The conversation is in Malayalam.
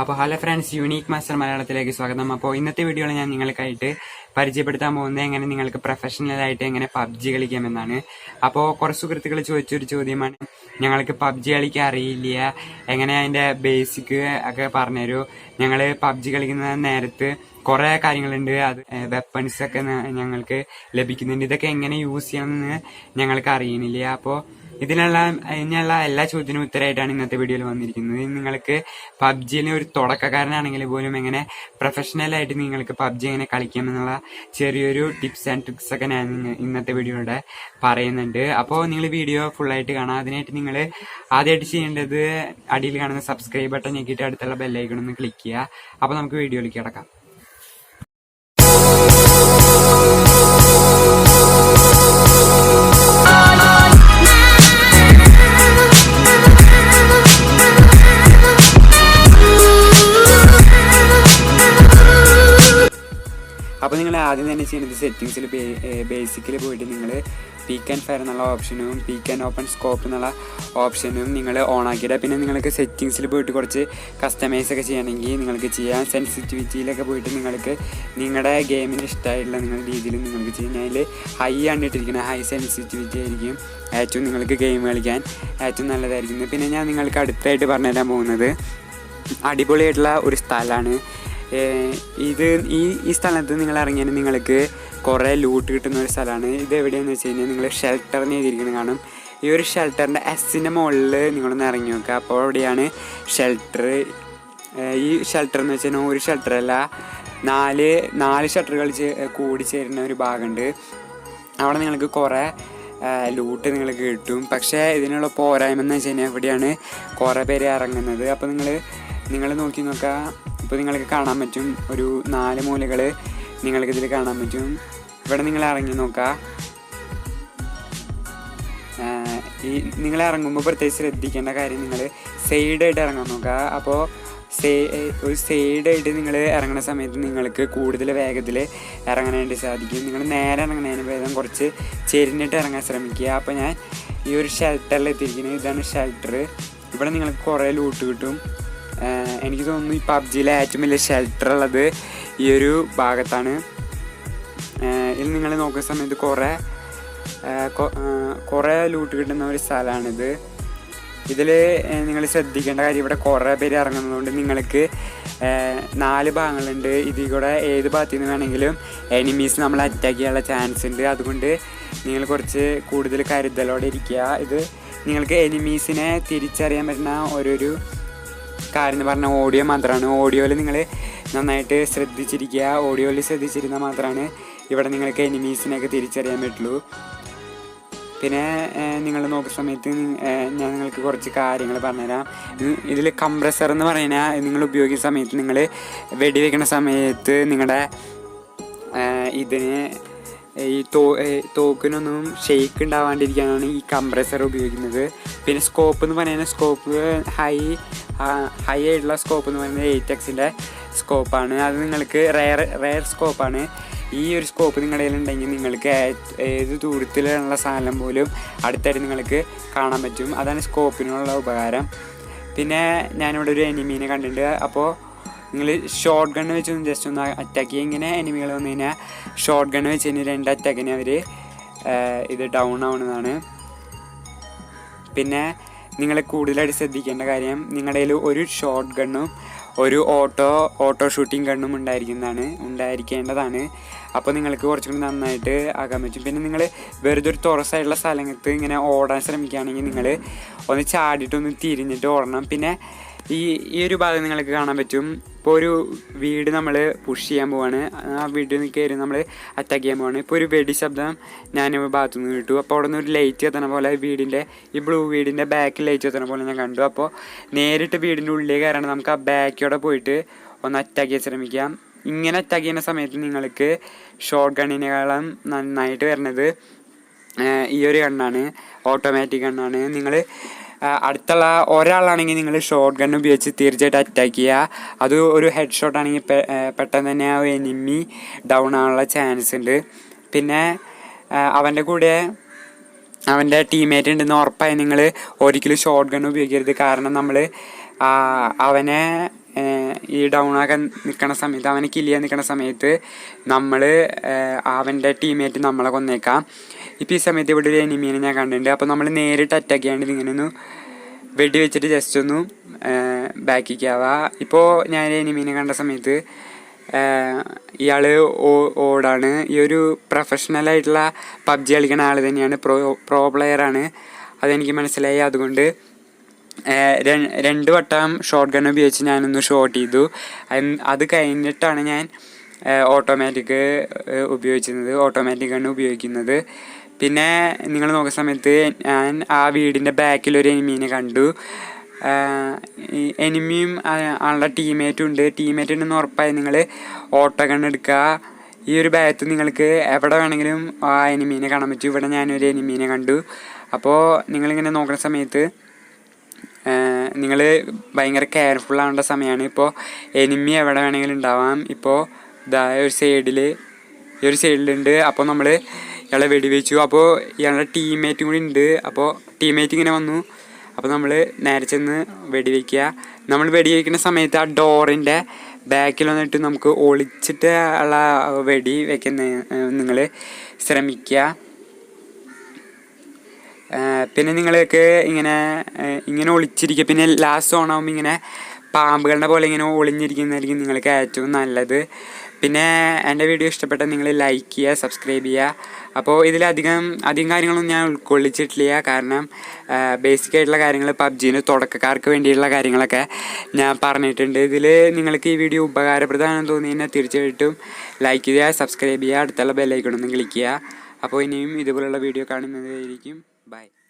അപ്പോൾ ഹലോ ഫ്രണ്ട്സ്, യൂണീക്ക് മാസ്റ്റർ മലയാളത്തിലേക്ക് സ്വാഗതം. അപ്പോൾ ഇന്നത്തെ വീഡിയോയിൽ ഞാൻ നിങ്ങൾക്കായിട്ട് പരിചയപ്പെടുത്താൻ പോകുന്നത് എങ്ങനെ നിങ്ങൾക്ക് പ്രൊഫഷണലായിട്ട് എങ്ങനെ പബ്ജി കളിക്കാമെന്നാണ്. അപ്പോൾ കുറച്ച് സുഹൃത്തുക്കൾ ചോദിച്ചൊരു ചോദ്യമാണ്, ഞങ്ങൾക്ക് പബ്ജി കളിക്കാൻ അറിയില്ല, എങ്ങനെ അതിൻ്റെ ബേസിക് ഒക്കെ പറഞ്ഞുതരൂ. ഞങ്ങൾ പബ്ജി കളിക്കുന്ന നേരത്ത് കുറേ കാര്യങ്ങളുണ്ട്, അത് വെപ്പൺസ് ഒക്കെ ഞങ്ങൾക്ക് ലഭിക്കുന്നുണ്ട്, ഇതൊക്കെ എങ്ങനെ യൂസ് ചെയ്യണമെന്ന് ഞങ്ങൾക്ക് അറിയണില്ല. അപ്പോൾ ഇതിനുള്ള എല്ലാ ചോദ്യത്തിനും ഉത്തരമായിട്ടാണ് ഇന്നത്തെ വീഡിയോയിൽ വന്നിരിക്കുന്നത്. നിങ്ങൾക്ക് പബ്ജിയിൽ ഒരു തുടക്കക്കാരനാണെങ്കിൽ പോലും എങ്ങനെ പ്രൊഫഷണലായിട്ട് നിങ്ങൾക്ക് പബ്ജി എങ്ങനെ കളിക്കാമെന്നുള്ള ചെറിയൊരു ടിപ്സ് ആൻഡ് ട്രിക്സ് ഒക്കെ ഞാൻ ഇന്നത്തെ വീഡിയോയുടെ പറയുന്നുണ്ട്. അപ്പോൾ നിങ്ങൾ വീഡിയോ ഫുള്ളായിട്ട് കാണാം. അതിനായിട്ട് നിങ്ങൾ ആദ്യമായിട്ട് ചെയ്യേണ്ടത് അടിയിൽ കാണുന്ന സബ്സ്ക്രൈബ് ബട്ടൺ ഞെക്കിയിട്ട് അടുത്തുള്ള ബെല്ലൈക്കൺ ഒന്ന് ക്ലിക്ക് ചെയ്യുക. അപ്പോൾ നമുക്ക് വീഡിയോയിലേക്ക് കിടക്കാം. അപ്പോൾ നിങ്ങൾ ആദ്യം തന്നെ ചെയ്യുന്നത് സെറ്റിങ്സിൽ ബേസിക്കലി പോയിട്ട് നിങ്ങൾ പീക്ക് ആൻഡ് ഫയർ എന്നുള്ള ഓപ്ഷനും പീക്ക് ആൻഡ് ഓപ്പൺ സ്കോപ്പ് എന്നുള്ള ഓപ്ഷനും നിങ്ങൾ ഓൺ ആക്കിയിട്ട്, പിന്നെ നിങ്ങൾക്ക് സെറ്റിങ്സിൽ പോയിട്ട് കുറച്ച് കസ്റ്റമൈസ് ഒക്കെ ചെയ്യണമെങ്കിൽ നിങ്ങൾക്ക് ചെയ്യാം. സെൻസിറ്റിവിറ്റിയിലൊക്കെ പോയിട്ട് നിങ്ങൾക്ക് നിങ്ങളുടെ ഗെയിമിന് ഇഷ്ടമായിട്ടുള്ള നിങ്ങളുടെ രീതിയിൽ നിങ്ങൾക്ക് ചെയ്യാം. അതിൽ ഹൈ ആണ് ഇട്ടിരിക്കുന്നത്, ഹൈ സെൻസിറ്റിവിറ്റി ആയിരിക്കും ഏറ്റവും നിങ്ങൾക്ക് ഗെയിം കളിക്കാൻ ഏറ്റവും നല്ലതായിരിക്കുന്നത്. പിന്നെ ഞാൻ നിങ്ങൾക്ക് അടുത്തായിട്ട് പറഞ്ഞുതരാൻ പോകുന്നത് അടിപൊളിയായിട്ടുള്ള ഒരു സ്ഥലമാണ്. ഈ സ്ഥലത്ത് നിങ്ങൾ ഇറങ്ങിയാൽ നിങ്ങൾക്ക് കുറേ ലൂട്ട് കിട്ടുന്ന ഒരു സ്ഥലമാണ്. ഇത് എവിടെയാണെന്ന് വെച്ച് കഴിഞ്ഞാൽ നിങ്ങൾ ഷെൽട്ടറിന് എഴുതിയിരിക്കുന്നത് കാണും. ഈ ഒരു ഷെൽട്ടറിൻ്റെ എസ്സിൻ്റെ മുകളിൽ നിങ്ങളൊന്ന് ഇറങ്ങി നോക്കുക. അപ്പോൾ അവിടെയാണ് ഷെൽട്ടർ. ഈ ഷെൽട്ടർ എന്ന് വെച്ച് കഴിഞ്ഞാൽ ഒരു ഷെൽട്ടറല്ല, നാല് ഷട്ടറുകൾ കൂടി ചേരുന്ന ഒരു ഭാഗമുണ്ട്. അവിടെ നിങ്ങൾക്ക് കുറേ ലൂട്ട് നിങ്ങൾക്ക് കിട്ടും. പക്ഷേ ഇതിനുള്ള പോരായ്മ എന്ന് വെച്ച് കഴിഞ്ഞാൽ ഇവിടെയാണ് കുറേ പേര് ഇറങ്ങുന്നത്. അപ്പോൾ നിങ്ങൾ നോക്കി നോക്കുക. ഇപ്പോൾ നിങ്ങൾക്ക് കാണാൻ പറ്റും ഒരു 4 മൂലകൾ നിങ്ങൾക്കിതിൽ കാണാൻ പറ്റും. ഇവിടെ നിങ്ങൾ ഇറങ്ങി നോക്കുക. നിങ്ങൾ ഇറങ്ങുമ്പോൾ പ്രത്യേകിച്ച് ശ്രദ്ധിക്കേണ്ട കാര്യം, നിങ്ങൾ സൈഡായിട്ട് ഇറങ്ങാൻ നോക്കുക. അപ്പോൾ ഒരു സൈഡായിട്ട് നിങ്ങൾ ഇറങ്ങുന്ന സമയത്ത് നിങ്ങൾക്ക് കൂടുതൽ വേഗത്തിൽ ഇറങ്ങാൻ വേണ്ടി സാധിക്കും. നിങ്ങൾ നേരെ ഇറങ്ങുന്നതിന് ഭേദം കുറച്ച് ചെരിഞ്ഞിട്ട് ഇറങ്ങാൻ ശ്രമിക്കുക. അപ്പോൾ ഞാൻ ഈ ഒരു ഷെൽട്ടറിൽ എത്തിയിരിക്കുന്നത്, ഇതാണ് ഷെൽട്ടർ. ഇവിടെ നിങ്ങൾക്ക് കുറേ ലൂട്ട് കിട്ടും. എനിക്ക് തോന്നുന്നു ഈ പബ്ജിയിലെ ഏറ്റവും വലിയ ഷെൽട്ടർ ഉള്ളത് ഈ ഒരു ഭാഗത്താണ്. ഇതിൽ നിങ്ങൾ നോക്കുന്ന സമയത്ത് കുറേ ലൂട്ട് കിട്ടുന്ന ഒരു സ്ഥലമാണിത്. ഇതിൽ നിങ്ങൾ ശ്രദ്ധിക്കേണ്ട കാര്യം, ഇവിടെ കുറേ പേര് ഇറങ്ങുന്നതുകൊണ്ട് നിങ്ങൾക്ക് 4 ഭാഗങ്ങളുണ്ട്. ഇതിൽ കൂടെ ഏത് ഭാഗത്തു നിന്ന് വേണമെങ്കിലും എനിമീസ് നമ്മൾ അറ്റാക്ക് ചെയ്യാനുള്ള ചാൻസ് ഉണ്ട്. അതുകൊണ്ട് നിങ്ങൾ കുറച്ച് കൂടുതൽ കരുതലോടെ ഇരിക്കുക. ഇത് നിങ്ങൾക്ക് എനിമീസിനെ തിരിച്ചറിയാൻ പറ്റുന്ന ഓരോരു കാര്യം എന്ന് പറഞ്ഞാൽ ഓഡിയോ മാത്രമാണ്. ഓഡിയോയിൽ നിങ്ങൾ നന്നായിട്ട് ശ്രദ്ധിച്ചിരിക്കുക. ഓഡിയോയിൽ ശ്രദ്ധിച്ചിരുന്നാൽ മാത്രമാണ് ഇവിടെ നിങ്ങൾക്ക് എനിമീസിനെയൊക്കെ തിരിച്ചറിയാൻ പറ്റുള്ളൂ. പിന്നെ നിങ്ങൾ നോക്കുന്ന സമയത്ത് ഞാൻ നിങ്ങൾക്ക് കുറച്ച് കാര്യങ്ങൾ പറഞ്ഞുതരാം. ഇതിൽ കംപ്രസർ എന്ന് പറഞ്ഞാൽ നിങ്ങൾ ഉപയോഗിക്കുന്ന സമയത്ത്, നിങ്ങൾ വെടിവെക്കുന്ന സമയത്ത് നിങ്ങളുടെ ഇതിന് ഈ തോക്കിനൊന്നും ഷെയ്ക്ക് ഉണ്ടാവാണ്ടിരിക്കാനാണ് ഈ കംപ്രസർ ഉപയോഗിക്കുന്നത്. പിന്നെ സ്കോപ്പ് എന്ന് പറയുന്നത്, സ്കോപ്പ് ഹൈ ആയിട്ടുള്ള സ്കോപ്പ് എന്ന് പറയുന്നത് 8x സ്കോപ്പാണ്. അത് നിങ്ങൾക്ക് റെയർ സ്കോപ്പാണ്. ഈ ഒരു സ്കോപ്പ് നിങ്ങളുടെ കയ്യിലുണ്ടെങ്കിൽ നിങ്ങൾക്ക് ഏത് ദൂരത്തിലുള്ള സാധനം പോലും അടുത്തായിട്ട് നിങ്ങൾക്ക് കാണാൻ പറ്റും. അതാണ് സ്കോപ്പിനുള്ള ഉപകാരം. പിന്നെ ഞാനിവിടെ ഒരു എനിമീനെ കണ്ടിട്ടുണ്ട്. അപ്പോൾ നിങ്ങൾ ഷോർട്ട് ഗണ്ണ് വെച്ചൊന്ന് ജസ്റ്റ് ഒന്ന് അറ്റാക്ക് ചെയ്യുക. ഇങ്ങനെ എനിമികൾ വന്നു കഴിഞ്ഞാൽ ഷോർട്ട് ഗണ്ണ് വെച്ച് കഴിഞ്ഞാൽ 2 അറ്റാക്കിന് അവർ ഇത് ഡൗൺ ആവുന്നതാണ്. പിന്നെ നിങ്ങൾ കൂടുതലായിട്ട് ശ്രദ്ധിക്കേണ്ട കാര്യം, നിങ്ങളുടെ കയ്യിൽ ഒരു ഷോർട്ട് ഗണ്ണും ഒരു ഓട്ടോ ഷൂട്ടിംഗ് ഗണ്ണും ഉണ്ടായിരിക്കേണ്ടതാണ്. അപ്പോൾ നിങ്ങൾക്ക് കുറച്ചും കൂടി നന്നായിട്ട് ആക്കാൻ പറ്റും. പിന്നെ നിങ്ങൾ വെറുതെ ഒരു തുറസായിട്ടുള്ള സ്ഥലത്ത് ഇങ്ങനെ ഓടാൻ ശ്രമിക്കുകയാണെങ്കിൽ നിങ്ങൾ ഒന്ന് ചാടിയിട്ടൊന്ന് തിരിഞ്ഞിട്ട് ഓടണം. പിന്നെ ഈ ഒരു ഭാഗം നിങ്ങൾക്ക് കാണാൻ പറ്റും. ഇപ്പോൾ ഒരു വീട് നമ്മൾ പുഷ് ചെയ്യാൻ പോവാണ്, ആ വീട്ടിൽ കയറി നമ്മൾ അറ്റാക്ക് ചെയ്യാൻ പോവാണ്. ഇപ്പോൾ ഒരു വെടി ശബ്ദം ഞാൻ ഭാഗത്തു നിന്ന് കിട്ടു. അപ്പോൾ അവിടെ നിന്ന് ഒരു ലൈറ്റ് എത്തണ പോലെ ഈ ബ്ലൂ വീടിൻ്റെ ബാക്കിൽ ലൈറ്റ് എത്തണ പോലെ ഞാൻ കണ്ടു. അപ്പോൾ നേരിട്ട് വീടിൻ്റെ ഉള്ളിലേക്ക് കയറണം. നമുക്ക് ആ ബാക്കോടെ പോയിട്ട് ഒന്ന് അറ്റാക്ക് ചെയ്യാൻ ശ്രമിക്കാം. ഇങ്ങനെ അറ്റാക്ക് ചെയ്യുന്ന സമയത്ത് നിങ്ങൾക്ക് ഷോർട്ട് ഗണ്ണിനേക്കാളും നന്നായിട്ട് വരുന്നത് ഈ ഒരു ഗണ്ണാണ്, ഓട്ടോമാറ്റിക് ഗണ്ണാണ്. നിങ്ങൾ അടുത്തുള്ള ഒരാളാണെങ്കിൽ നിങ്ങൾ ഷോർട്ട് ഗൺ ഉപയോഗിച്ച് തീർച്ചയായിട്ടും അറ്റാക്ക് ചെയ്യുക. അത് ഒരു ഹെഡ് ഷോട്ട് ആണെങ്കിൽ പെട്ടെന്ന് തന്നെ ആ എനിമി ഡൗൺ ആവാനുള്ള ചാൻസ് ഉണ്ട്. പിന്നെ അവൻ്റെ കൂടെ അവൻ്റെ ടീമേറ്റ് ഉണ്ടെന്ന് ഉറപ്പായി നിങ്ങൾ ഒരിക്കലും ഷോർട്ട് ഗൺ ഉപയോഗിക്കരുത്. കാരണം നമ്മൾ അവനെ ഈ ഡൗൺ ആക്കാൻ നിൽക്കുന്ന സമയത്ത്, അവനെ കില്ല് ചെയ്യാൻ നിൽക്കുന്ന സമയത്ത് നമ്മൾ അവൻ്റെ ടീമേറ്റ് നമ്മളെ കൊന്നേക്കാം. ഇപ്പോൾ ഈ സമയത്ത് ഇവിടെ ഒരു എനിമീനെ ഞാൻ കണ്ടിട്ടുണ്ട്. അപ്പോൾ നമ്മൾ നേരിട്ട് അറ്റാക്ക് ചെയ്യാണ്ട് ഇങ്ങനെ ഒന്ന് വെടി വെച്ചിട്ട് ജസ്റ്റ് ഒന്ന് ബാക്കിക്കാവുക. ഇപ്പോൾ ഞാൻ എനിമീനെ കണ്ട സമയത്ത് ഇയാൾ ഓടാണ്. ഈ ഒരു പ്രൊഫഷണലായിട്ടുള്ള പബ്ജി കളിക്കുന്ന ആൾ തന്നെയാണ്, പ്രോ പ്ലെയറാണ്, അതെനിക്ക് മനസ്സിലായി. അതുകൊണ്ട് 2 വട്ടം ഷോട്ട് ഗൺ ഉപയോഗിച്ച് ഞാനൊന്ന് ഷോട്ട് ചെയ്തു. അത് കഴിഞ്ഞിട്ടാണ് ഞാൻ ഓട്ടോമാറ്റിക് ഗൺ ഉപയോഗിക്കുന്നത്. പിന്നെ നിങ്ങൾ നോക്കുന്ന സമയത്ത് ഞാൻ ആ വീടിൻ്റെ ബാക്കിലൊരു എനിമീനെ കണ്ടു. എനിമിയും ആളുടെ ടീമേറ്റും ഉണ്ടെന്ന് ഉറപ്പായി നിങ്ങൾ ഓട്ടോ ഗൺ എടുക്കുക. ഈ ഒരു ഭാഗത്ത് നിങ്ങൾക്ക് എവിടെ വേണമെങ്കിലും ആ എനിമീനെ കാണാൻ പറ്റും. ഇവിടെ ഞാനൊരു എനിമീനെ കണ്ടു. അപ്പോൾ നിങ്ങളിങ്ങനെ നോക്കുന്ന സമയത്ത് നിങ്ങൾ ഭയങ്കര കെയർഫുൾ ആവേണ്ട സമയമാണ്. ഇപ്പോൾ എനിമി എവിടെ വേണമെങ്കിലും ഉണ്ടാവാം. ഇപ്പോൾ ഈ ഒരു സൈഡിലുണ്ട്. അപ്പോൾ നമ്മൾ ഇയാളെ വെടിവെച്ചു. അപ്പോൾ ഇയാളുടെ ടീമേറ്റും കൂടി ഉണ്ട്. അപ്പോൾ ടീമേറ്റ് ഇങ്ങനെ വന്നു. അപ്പോൾ നമ്മൾ നേരെ ചെന്ന് വെടിവെക്കുക. നമ്മൾ വെടിവെക്കുന്ന സമയത്ത് ആ ഡോറിൻ്റെ ബാക്കിൽ വന്നിട്ട് നമുക്ക് ഒളിച്ചിട്ട് ഉള്ള വെടി വെക്കുന്ന നിങ്ങൾ ശ്രമിക്കുക. പിന്നെ നിങ്ങൾക്ക് ഇങ്ങനെ ഒളിച്ചിരിക്കുക. പിന്നെ ലാസ്റ്റ് ഓണാകുമ്പോൾ ഇങ്ങനെ പാമ്പുകളുടെ പോലെ ഇങ്ങനെ ഒളിഞ്ഞിരിക്കുന്നതായിരിക്കും നിങ്ങൾക്ക് ഏറ്റവും നല്ലത്. പിന്നെ എൻ്റെ വീഡിയോ ഇഷ്ടപ്പെട്ടാൽ നിങ്ങൾ ലൈക്ക് ചെയ്യുക, സബ്സ്ക്രൈബ് ചെയ്യുക. അപ്പോൾ ഇതിലധികം കാര്യങ്ങളൊന്നും ഞാൻ ഉൾക്കൊള്ളിച്ചിട്ടില്ല. കാരണം ബേസിക്കായിട്ടുള്ള കാര്യങ്ങൾ പബ്ജീന് തുടക്കക്കാർക്ക് വേണ്ടിയിട്ടുള്ള കാര്യങ്ങളൊക്കെ ഞാൻ പറഞ്ഞിട്ടുണ്ട്. ഇതിൽ നിങ്ങൾക്ക് ഈ വീഡിയോ ഉപകാരപ്രദമാണെന്ന് തോന്നി കഴിഞ്ഞാൽ തീർച്ചയായിട്ടും ലൈക്ക് ചെയ്യുക, സബ്സ്ക്രൈബ് ചെയ്യുക, അടുത്തുള്ള ബെല്ലൈക്കൺ ഒന്ന് ക്ലിക്ക് ചെയ്യുക. അപ്പോൾ ഇനിയും ഇതുപോലുള്ള വീഡിയോ കാണുന്നതായിരിക്കും. Bye.